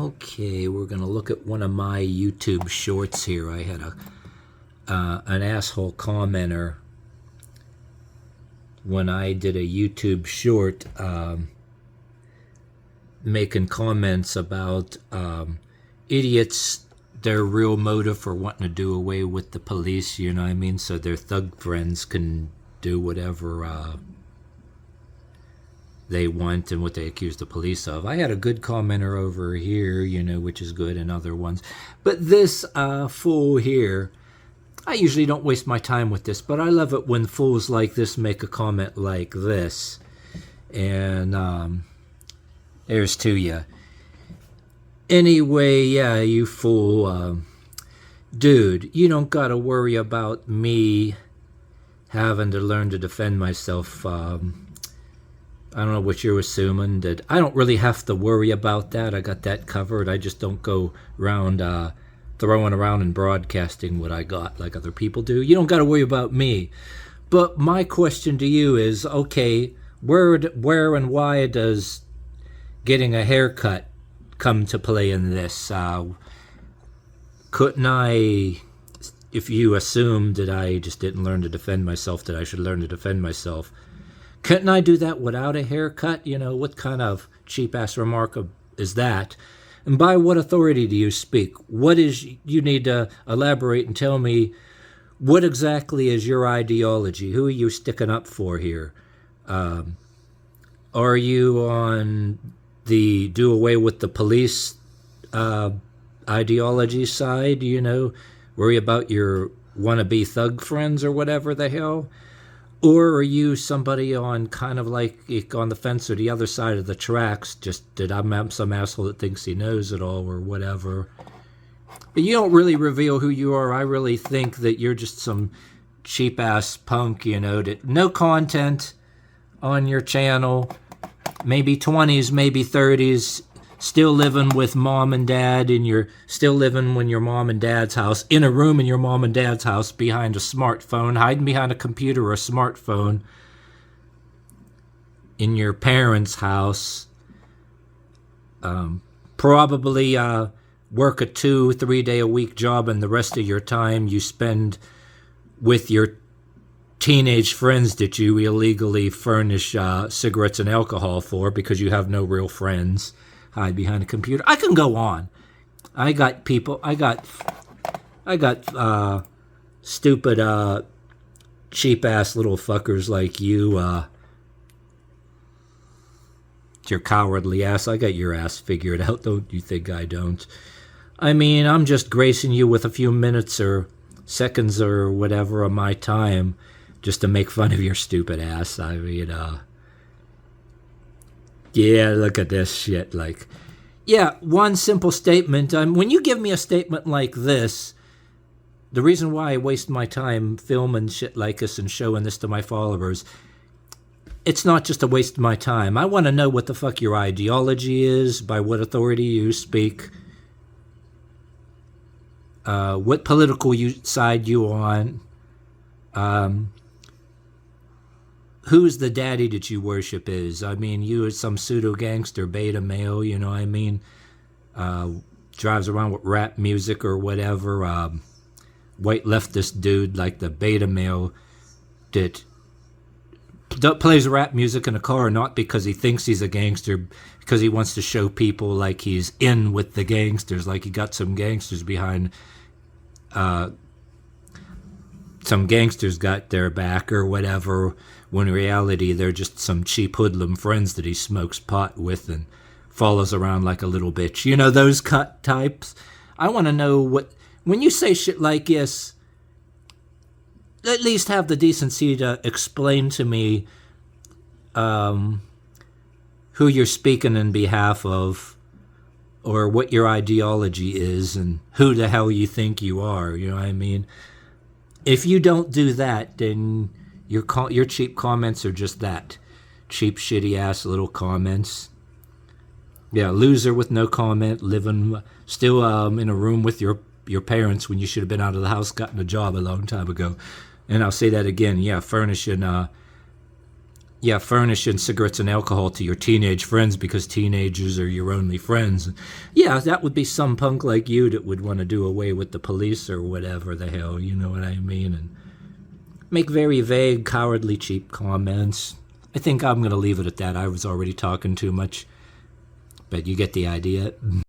Okay, we're going to look at one of my YouTube shorts here. I had an asshole commenter when I did a YouTube short making comments about idiots, their real motive for wanting to do away with the police, you know what I mean? So their thug friends can do whatever they want and what they accuse the police of. I had a good commenter over here, you know, which is good, and other ones. But this fool here, I usually don't waste my time with this, but I love it when fools like this make a comment like this. And there's to you. Anyway, yeah, you fool. Dude, you don't got to worry about me having to learn to defend myself. I don't know what you're assuming. That I don't really have to worry about that. I got that covered. I just don't go around throwing around and broadcasting what I got like other people do. You don't got to worry about me. But my question to you is, okay, where and why does getting a haircut come to play in this? Couldn't I, if you assumed that I just didn't learn to defend myself, that I should learn to defend myself, couldn't I do that without a haircut? You know, what kind of cheap-ass remark is that? And by what authority do you speak? What is, you need to elaborate and tell me what exactly is your ideology? Who are you sticking up for here? Are you on the do away with the police ideology side, you know, worry about your wannabe thug friends or whatever the hell? Or are you somebody on kind of like on the fence or the other side of the tracks, just that I'm some asshole that thinks he knows it all or whatever? But you don't really reveal who you are. I really think that you're just some cheap-ass punk, you know, that no content on your channel, maybe 20s, maybe 30s, still living with mom and dad, and you're still living in your mom and dad's house, in a room in your mom and dad's house behind a smartphone, hiding behind a computer or a smartphone, in your parents' house, probably work a 2-3 day a week job, and the rest of your time you spend with your teenage friends that you illegally furnish cigarettes and alcohol for because you have no real friends. Hide behind a computer. I can go on. I got people. I got stupid, cheap ass little fuckers like you. Your cowardly ass. I got your ass figured out. Don't you think I don't? I mean, I'm just gracing you with a few minutes or seconds or whatever of my time, just to make fun of your stupid ass. I mean, yeah, look at this shit. Like, yeah, one simple statement. When you give me a statement like this, the reason why I waste my time filming shit like this and showing this to my followers, it's not just a waste of my time. I want to know what the fuck your ideology is, by what authority you speak, what political side you on, who's the daddy that you worship is. I mean, you are some pseudo-gangster beta male, you know what I mean? Drives around with rap music or whatever. White leftist dude like the beta male that plays rap music in a car, not because he thinks he's a gangster, because he wants to show people like he's in with the gangsters, like he got some gangsters behind, some gangsters got their back or whatever, when in reality they're just some cheap hoodlum friends that he smokes pot with and follows around like a little bitch. You know, those cut types? I want to know what, when you say shit like this, at least have the decency to explain to me who you're speaking in behalf of, or what your ideology is, and who the hell you think you are, you know what I mean? If you don't do that, then your cheap comments are just that. Cheap, shitty-ass little comments. Yeah, loser with no comment, living still in a room with your parents when you should have been out of the house, gotten a job a long time ago. And I'll say that again, yeah, furnishing Yeah, furnishing cigarettes and alcohol to your teenage friends because teenagers are your only friends. Yeah, that would be some punk like you that would want to do away with the police or whatever the hell, you know what I mean? And make very vague, cowardly, cheap comments. I think I'm going to leave it at that. I was already talking too much. But you get the idea.